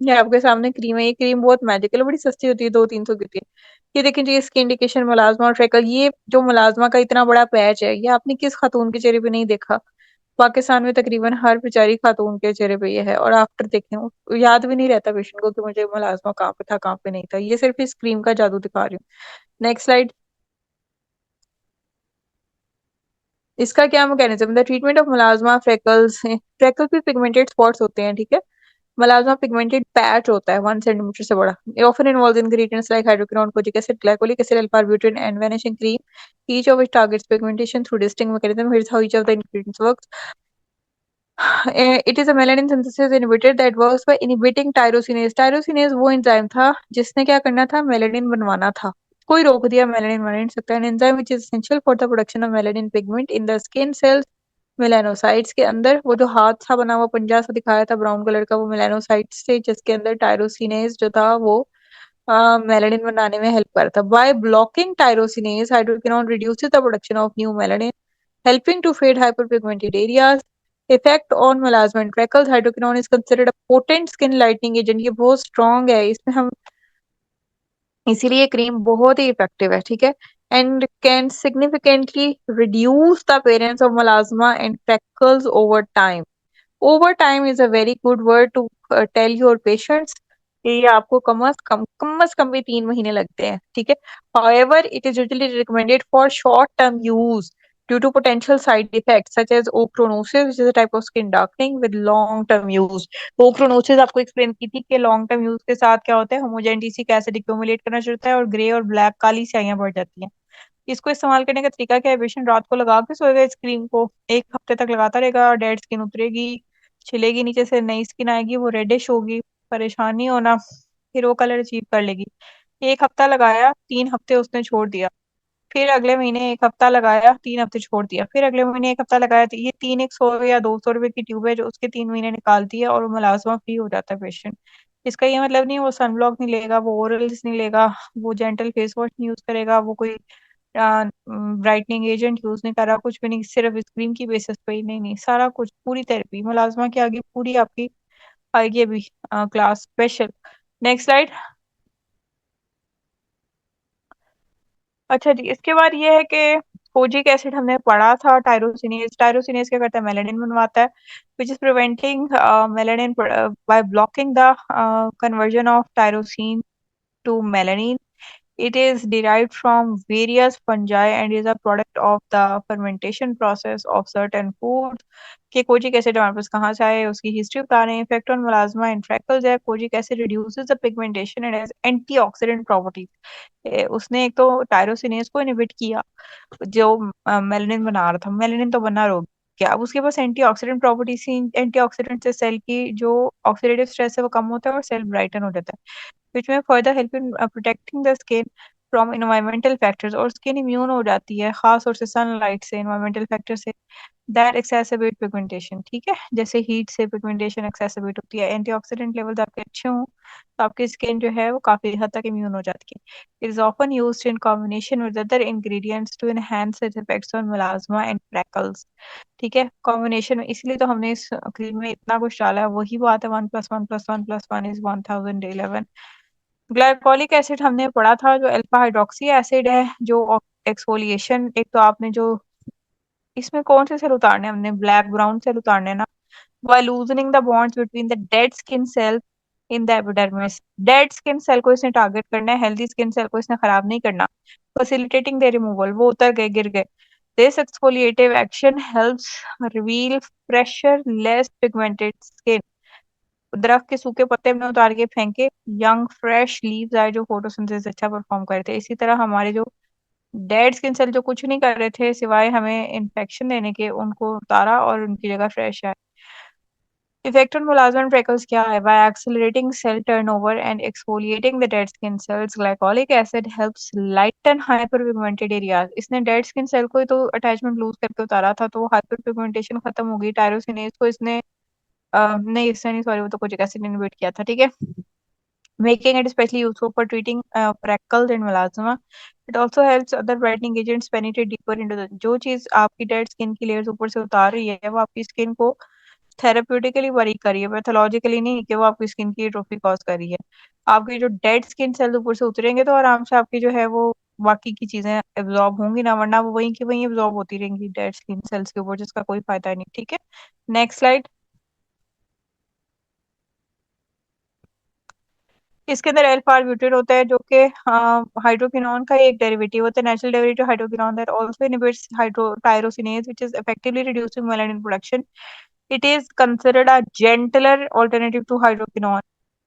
ये आपके सामने क्रीम है। ये क्रीम बहुत मैजिकल है, बड़ी सस्ती होती है, 2 300 की होती है। ये देखें जी, इसकी इंडिकेशन मुलाजमा और फ्रेकल। ये जो मुलाजमा का इतना बड़ा पैच है, ये आपने किस खातून के चेहरे पे नहीं देखा। पाकिस्तान में तकरीबन हर बेचारी खातून के चेहरे पे ये है, और आफ्टर देखें याद भी नहीं रहता पेशेंट को कि मुझे मुलाजमा कहाँ पे था, कहाँ पे नहीं था। ये सिर्फ इस क्रीम का जादू दिखा रही हूँ। Next slide. इसका क्या मैकेनिज्म है, ट्रीटमेंट ऑफ मुलाजमा फ्रेकल्स। फ्रेकल भी पिगमेंटेड स्पॉट्स होते हैं, ठीक है। मुलाजमा पिगमेंटेड पैच होता है 1 सेंटीमीटर से बड़ा। Often involves ingredients like hydroquinone, kojic acid, glycolic acid, alpha arbutin and vanishing cream, each of which targets pigmentation through distinct mechanism. Here's how each of the ingredients works. It is a melanin synthesis inhibitor that works by inhibiting tyrosinase. Tyrosinase वो enzyme था जिसने क्या करना था, melanin बनवाना था। कोई रोक दिया, मेलेनिन बना नहीं सकता। An enzyme which is essential for the production of melanin pigment in the skin cells, melanocytes के अंदर। वो जो हाथ सा बना हुआ पंजा सा दिखाया था ब्राउन कलर का, वो मेलानोसाइट्स थे, जिसके अंदर टायरोसिनेज जो था वो मेलेनिन बनाने में हेल्प कर रहा था। By blocking tyrosinase, hydroquinone reduces the production of new melanin, helping to fade hyperpigmented areas. Effect on melasma and freckles. Hydroquinone is considered a potent skin lightening agent. ये बहुत स्ट्रॉन्ग है, इसमें हम इसीलिए क्रीम बहुत ही इफेक्टिव है, ठीक है। And can significantly reduce the appearance of melasma and freckles over time. Over time is a very good word to tell your patients कि ये आपको कम से कम भी 3 महीने लगते हैं, ठीक है। However, it is usually recommended for short term use. due to potential side effects such as ochronosis, which is a type of skin darkening with long term use. ochronosis आपको एक्सप्लेन की थी कि लॉन्ग टर्म यूज के साथ क्या होता है, होमोजेनिटिक acid accumulate करना शुरू होता है और ग्रे और ब्लैक काली स्याहियां बढ़ जाती हैं। इसको इस्तेमाल करने का तरीका क्या है, पेशेंट रात को लगा के सोएगा इस क्रीम को, 1 हफ्ते तक लगाता रहेगा, डेड स्किन उतरेगी, छिलेगी, नीचे से नई स्किन आएगी, वो रेडिश होगी, परेशानी होना, फिर वो कलर अचीव कर लेगी। 1 हफ्ता लगाया, 3 हफ्ते उसने छोड़ दिया, फिर अगले महीने 1 हफ्ता लगाया, 3 हफ्ते छोड़ दिया, फिर अगले महीने 1 हफ्ता लगाया, तो ये तीन 100 या 200 रुपए की ट्यूब है जो उसके 3 महीने निकालती है और वो मुलाजमा फ्री हो जाता है पेशेंट। इसका ये मतलब नहीं वो सनब्लॉक नहीं लेगा, वो ओरल्स नहीं लेगा, वो जेंटल फेस वॉश नहीं यूज करेगा, वो कोई ब्राइटनिंग एजेंट यूज नहीं कर रहा, कुछ भी नहीं, सिर्फ इस क्रीम की बेसिस पे ही, नहीं नहीं, सारा कुछ पूरी थेरेपी मुलाजमा के आगे पूरी आपकी आएगी अभी क्लास स्पेशल। Next slide. अच्छा जी, इसके बाद ये है कि कोजिक एसिड हमने पढ़ा था, टायरोसिनेज, टायरोसिनेज क्या करता है, मेलानिन बनवाता है, which is preventing melanin by blocking the conversion of tyrosine to melanin. It is derived from various fungi and is a product of the fermentation process of certain foods. कि kojic acid हमारे पास कहाँ से आया है, उसकी history बता रहे हैं। इफेक्ट ऑन मुलाजमा एंड फ्रेकल्स है, kojic acid reduces the pigmentation and has antioxidant properties. उसने एक तो टायरोसिनेज को इनहिबिट किया जो मेलानिन बना रहा था, मेलानिन तो बना रोग क्या, अब उसके पास एंटीऑक्सीडेंट प्रॉपर्टीज थी, एंटीऑक्सीडेंट से सेल की जो ऑक्सीडेटिव स्ट्रेस है वो कम होता है और सेल ब्राइटन हो जाता है, which may further help in protecting the skin from environmental factors, और स्किन इम्यून हो जाती है खास तौर से सनलाइट से, environmental factor से, दैट एक्सेसरबेट पिगमेंटेशन। ठीक है, जैसे हीट से पिगमेंटेशन एक्सेसरबेट होती है, एंटीऑक्सीडेंट लेवल्स आपके अच्छे हों तो आपकी स्किन जो है वो काफी हद तक इम्यून हो जाती है। It is often used in combination with other ingredients to enhance its effects on melasma and freckles. ठीक है, कॉम्बिनेशन में, इसलिए तो हमने इस क्रीम में इतना कुछ डाला है, वही बात है, 1+1+1+1 इज 1011। ग्लाइकोलिक एसिड हमने पढ़ा था, जो अल्फा हाइड्रोक्सी एसिड है, जो एक्सफोलिएशन, एक तो आपने जो इसमें कौन से सेल उतारने हैं, हमने ब्लैक ब्राउन सेल उतारने हैं ना, while loosening the bonds between the dead skin cells in the epidermis। Dead skin cell को इसने टारगेट करना है, हेल्दी स्किन सेल को इसने खराब नहीं करना। फैसिलिटेटिंग द रिमूवल, वो उतर गए, गिर गए। This exfoliative action helps reveal fresher less pigmented skin. दरख्त के सूखे पत्ते में उतार के फेंके, यंग फ्रेश लीव्स आए जो फोटोसिंथेसिस अच्छा परफॉर्म कर रहे थे। इसी तरह हमारे जो डेड स्किन सेल जो कुछ नहीं कर रहे थे सिवाय हमें इन्फेक्शन देने के, उनको उतारा और उनकी जगह फ्रेश आए। इफेक्ट ऑन मुलाजमा फ्रेकल्स क्या है, by accelerating cell turnover and exfoliating the dead skin cells, glycolic acid helps lighten hyper pigmented areas. इसने डेड स्किन सेल को ही तो अटैचमेंट लूज करके उतारा था, तो हाइपर पिगमेंटेशन खत्म हो गई। टायरोसिनेज को इसने नहीं, इसने नहीं, सॉरी, वो तो कोजिक एसिड इनहिबिट किया था। ठीक है, making it especially useful for treating freckles and melasma. It also helps other brightening agents penetrate deeper into the, जो चीज आपकी डेड स्किन की लेयर्स ऊपर से उतार रही है वो आपकी स्किन को थेरेप्यूटिकली बारीक कर रही है, पैथोलॉजिकली नहीं कि वो आपकी स्किन की ट्रोफी कॉज कर रही है। आपकी जो डेड स्किन सेल ऊपर से उतरेंगे तो आराम से आपकी जो है वो बाकी की चीजें एब्जॉर्ब होंगी ना, वरना वो वहीं की वहीं एब्जॉर्ब होती रहेंगी डेड स्किन सेल्स के ऊपर, जिसका कोई फायदा नहीं। ठीक है, नेक्स्ट स्लाइड। इसके अंदर एल्फा ब्यूटेट होता है जो कि हाइड्रोक्विनोन का एक डेरिवेटिव होता है, natural derivative hydroquinone that also inhibits hydrotyrosinase which is effectively reducing melanin production. It is considered a gentler alternative to hydroquinone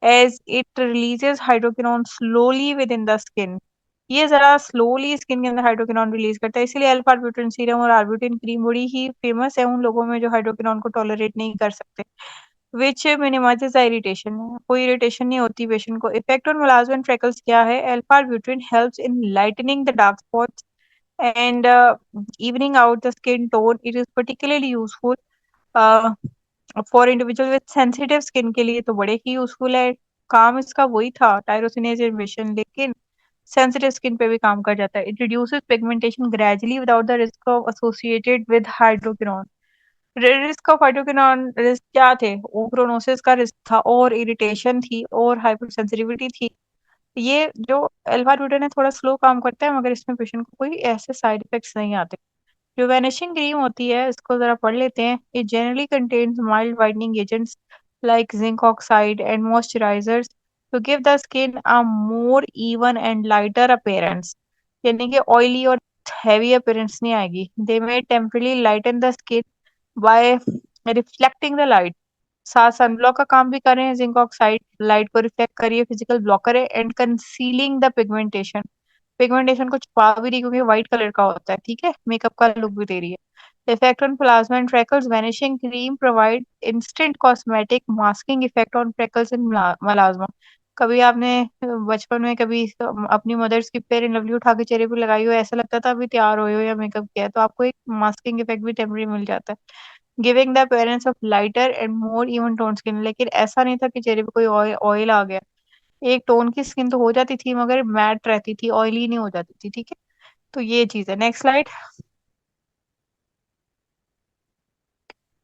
as it releases hydroquinone slowly within the skin. ये जरा slowly skin के अंदर hydroquinone release करता है, इसीलिए alpha butene serum और arbutin cream बड़ी ही famous है उन लोगों में जो हाइड्रोक्विनोन को टॉलरेट नहीं कर सकते। विच मिनिमाइजेस द इरिटेशन, कोई इरिटेशन नहीं होती पेशेंट को। Effect on melasma and freckles क्या है, alpha arbutin helps in lightening the dark spots and evening out the skin tone. It is particularly useful for individual with sensitive skin के लिए तो बड़े ही यूजफुल है। काम इसका वही था टायरोसिनेज इन्हिबिशन, लेकिन सेंसिटिव स्किन पे भी काम कर जाता है। It reduces pigmentation gradually without the risk of associated with hydroquinone. Risk of hydroquinone risk क्या थे, ओक्रोनोसिस का रिस्क था और इरिटेशन थी और हाइपर सेंसिटिविटी थी। ये जो अल्फा ब्यूटेन है थोड़ा स्लो काम करता है, मगर इसमें पेशेंट को कोई ऐसे साइड इफेक्ट्स नहीं आते। जो वैनिशिंग क्रीम होती है इसको जरा पढ़ लेते हैं। It generally contains mild whitening agents like zinc oxide and moisturisers to give the skin a more even and lighter appearance. यानी कि ऑयली और हैवी अपीयरेंस नहीं आएगी। They may temporarily lighten the skin by reflecting the light. साथ sunblock का काम भी कर रहे हैं, जिंक ऑक्साइड लाइट को रिफ्लेक्ट करिए, फिजिकल ब्लॉकर है, and concealing the pigmentation. Pigmentation को छुपा भी रही क्योंकि व्हाइट कलर का होता है, ठीक है, मेकअप का लुक भी दे रही है। Effect on plasma and freckles, vanishing cream provide instant cosmetic masking effect on freckles and melasma। कभी आपने बचपन में कभी अपनी मदर्स की फेयर एंड लवली उठा के चेहरे पे लगाई हो, ऐसा लगता था अभी तैयार हुए हो या मेकअप किया है, तो आपको एक मास्किंग इफेक्ट भी टेम्परेरी मिल जाता है, giving the appearance of lighter and more even tone skin. लेकिन ऐसा नहीं था कि चेहरे पे कोई ऑयल आ गया। एक टोन की स्किन तो हो जाती थी मगर मैट रहती थी, ऑयली नहीं हो जाती थी, ठीक है। तो ये चीज है। Next slide.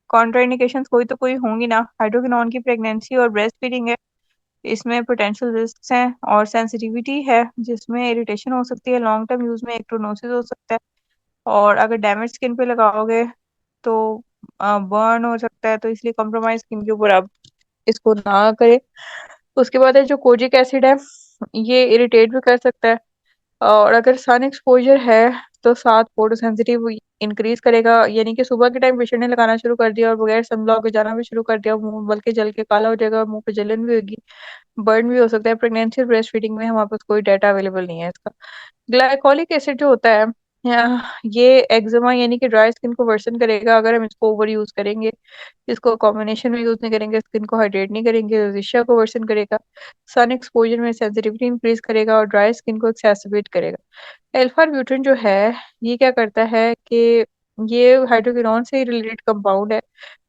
कॉन्ट्राइंडिकेशंस कोई तो कोई होंगी ना। हाइड्रोक्विनोन की प्रेगनेंसी और ब्रेस्ट फीडिंग है, इसमें पोटेंशियल रिस्क हैं, और सेंसिटिविटी है जिसमें इरिटेशन हो सकती है, लॉन्ग टर्म यूज में एक्टोनोसिस हो सकता है, और अगर डैमेज स्किन पे लगाओगे तो बर्न हो सकता है, तो इसलिए कॉम्प्रोमाइज स्किन के ऊपर आप इसको ना करें। उसके बाद है जो कोजिक एसिड है, ये इरिटेट भी कर सकता है, और अगर सन एक्सपोजर है तो साथ फोटो सेंसिटिव इंक्रीज करेगा, यानी कि सुबह के टाइम पेशेंट ने लगाना शुरू कर दिया और बगैर सनब्लॉक के जाना भी शुरू कर दिया, मुंह बल्कि जल के काला हो जाएगा, मुंह पे जलन भी होगी, बर्न भी हो सकता है। प्रेगनेंसी और ब्रेस्ट फीडिंग में हमारे पास कोई डाटा अवेलेबल नहीं है इसका। ग्लाइकोलिक एसिड जो होता है, ये एक्जिमा यानी कि ड्राई स्किन को वर्सन करेगा अगर हम इसको ओवर यूज करेंगे। इसको कॉम्बिनेशन में यूज नहीं करेंगे, स्किन को हाइड्रेट नहीं करेंगे, रोज़ेशिया को वर्सन करेगा। सन एक्सपोजर में सेंसिटिविटी इंक्रीज करेगा और ड्राई स्किन को एक्सेसिबेट करेगा। अल्फा ब्यूटिन जो है, ये क्या करता है कि ये हाइड्रोक्विनोन से रिलेटेड कंपाउंड है।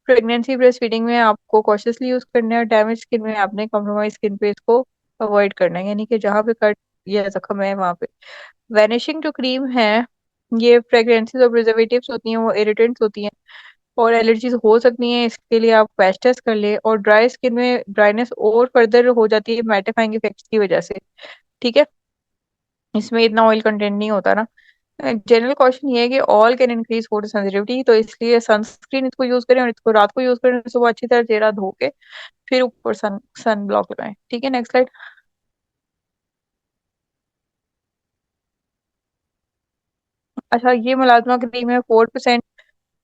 प्रेगनेंसी ब्रेस्ट फीडिंग में आपको कॉशियसली यूज करना है, डैमेज स्किन में आपने कॉम्प्रोमाइज स्किन पे इसको अवॉइड करना है, यानी कि जहाँ पे कट या जख्म है वहां पे। वैनिशिंग जो क्रीम है, ये फ्रेग्रेंसेस और प्रिजर्वेटिव्स होती हैं, वो इरिटेंट्स होती हैं और एलर्जीज हो सकती हैं, इसके लिए आप पैच टेस्ट कर ले। और ड्राई स्किन में ड्राइनेस और फर्दर हो जाती है मैटिफाइंग इफेक्ट्स की वजह से, ठीक है। इसमें इतना ऑयल कंटेंट नहीं होता ना। जनरल क्वेश्चन ये है कि all can increase photo sensitivity, तो इसलिए सनस्क्रीन इसको यूज करें और इसको रात को यूज करें, सुबह अच्छी तरह चेहरा धो के फिर ऊपर सन ब्लॉक लगाएं, ठीक है। Next slide. अच्छा, ये मुलाजमा क्रीम है 4%।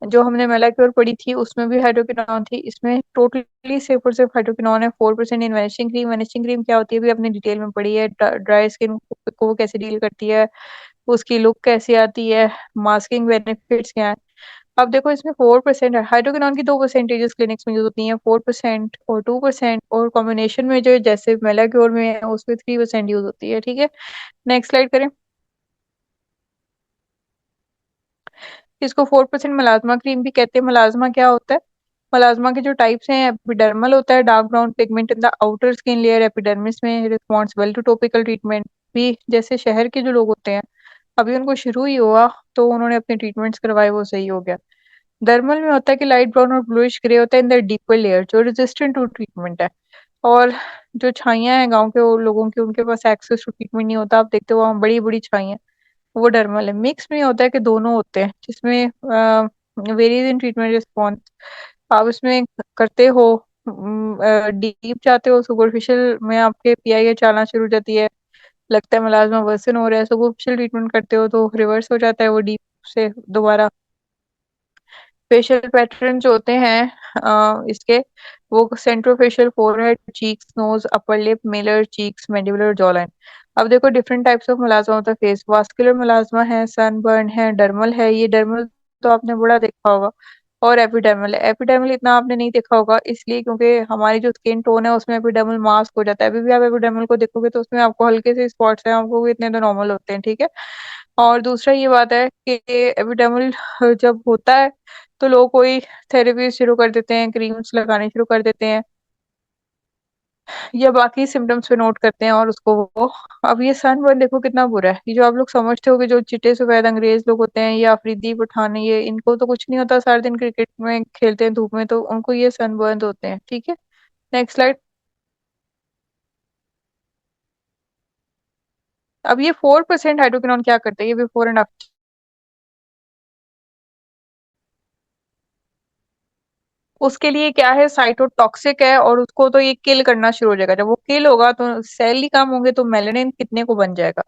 जो हमने मेलाक्योर पढ़ी थी उसमें भी हाइड्रोक्विनोन थी, इसमें टोटली सिर्फ और सिर्फ हाइड्रोक्विनोन है 4%। इन वैनिशिंग क्रीम, वैनिशिंग क्रीम क्या होती है भी अपने डिटेल में पढ़ी है, ड्राई स्किन को वो कैसे डील करती है, उसकी लुक कैसी आती है, मास्किंग बेनिफिट्स क्या है। अब देखो इसमें 4% है, हाइड्रोक्विनोन की 2 परसेंटेजेस क्लिनिक्स में यूज होती हैं, 4% और 2%, और कॉम्बिनेशन में जो जैसे मेलाक्योर में है उसमें 3% यूज होती है, ठीक है। नेक्स्ट स्लाइड करें। इसको 4% मलाजमा क्रीम भी कहते हैं। मलाजमा क्या होता है? मलाजमा के जो टाइप्स हैं, एपिडर्मल होता है, dark brown pigment in the outer skin layer epidermis में, response well to topical treatment. भी जैसे शहर के जो लोग होते हैं, अभी उनको शुरू ही हुआ तो उन्होंने अपने ट्रीटमेंट्स करवाए, वो सही हो गया। डर्मल में होता है कि लाइट ब्राउन और ब्लूइश ग्रे होता है इन द डीपर लेयर, जो रेजिस्टेंट टू ट्रीटमेंट है। और जो छाइयाँ हैं गांव के वो लोगों की, उनके पास एक्सेस टू ट्रीटमेंट नहीं होता, आप देखते हो वहाँ बड़ी बड़ी छाइयाँ, वो डर्मल है। मिक्स में होता है कि दोनों होते हैं, जिसमें वेरीज इन ट्रीटमेंट रिस्पॉन्स। आप इसमें करते हो डीप जाते हो, सुपरफिशियल में आपके पीआईए चलना शुरू हो जाती है, लगता है मुलाजमा वर्सन हो रहा है, सुपरफिशियल ट्रीटमेंट करते हो तो रिवर्स हो जाता है वो डीप से दोबारा। फेशियल पैटर्न जो होते हैं इसके, वो centrofacial, forehead, cheeks, nose, upper lip, malar, cheeks, mandibular, jaw line. अब देखो डिफरेंट टाइप्स ऑफ मुलाजमा होता है। फेस वास्कुलर मुलाजमा है, सनबर्न है, डर्मल है। ये डर्मल तो आपने बड़ा देखा होगा। और एपिडर्मल है। एपिडर्मल इतना आपने नहीं देखा होगा इसलिए क्योंकि हमारी जो स्किन टोन है उसमें एपिडर्मल मास्क हो जाता है। अभी भी आप एपिडर्मल को देखोगे तो उसमें आपको हल्के से स्पॉट्स हैं, आपको वो इतने तो नॉर्मल होते हैं, ठीक है। और दूसरा ये बात है कि एपिडर्मल जब होता है तो लोग कोई थेरेपी शुरू कर देते हैं, क्रीम्स लगाने शुरू कर देते हैं, या बाकी सिम्टम्स पे नोट करते हैं और उसको वो। अब ये सनबर्न देखो कितना बुरा है। ये जो आप लोग समझते हो कि जो चिट्टे सफेद अंग्रेज लोग होते हैं, ये अफरीदी पठान, ये इनको तो कुछ नहीं होता, सारा दिन क्रिकेट में खेलते हैं धूप में, तो उनको ये सनबर्न होते हैं, ठीक है। Next slide. अब ये 4% हाइड्रोक्विनोन क्या करते हैं, ये बिफोर एंड आफ्टर। उसके लिए क्या है, साइटोटॉक्सिक है और उसको तो ये किल करना शुरू हो जाएगा। जब वो किल होगा तो सेल ही कम होंगे तो मेलेनिन कितने को बन जाएगा।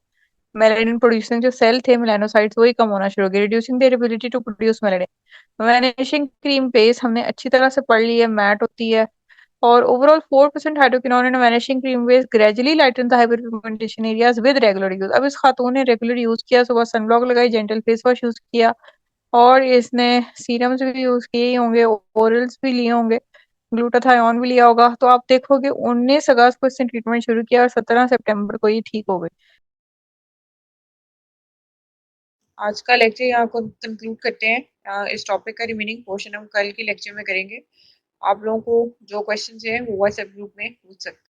मेलेनिन प्रोड्यूसिंग जो सेल थे मेलानोसाइट्स वही कम होना शुरू हो गए, reducing their ability to produce melanin. Vanishing cream base हमने अच्छी तरह से पढ़ ली है, मैट होती है। और overall 4% hydroquinone in vanishing cream base gradually lighten the hyperpigmentation areas with regular use. अब इस खातून ने रेगुलर यूज किया, सुबह सनब्लॉक लगाई, जेंटल फेस वॉश यूज किया, और इसने सीरम्स भी यूज किए ही होंगे, ओरल्स भी लिए होंगे, ग्लूटाथायोन भी लिया होगा। तो आप देखोगे 19 अगस्त को इसने ट्रीटमेंट शुरू किया और 17 सितंबर को ये ठीक हो गई। आज का लेक्चर यहाँ को कंक्लूड करते हैं। इस टॉपिक का रिमेनिंग पोर्शन हम कल के लेक्चर में करेंगे। आप लोगों को जो क्वेश्चन है वो व्हाट्सएप ग्रुप में पूछ सकते हैं।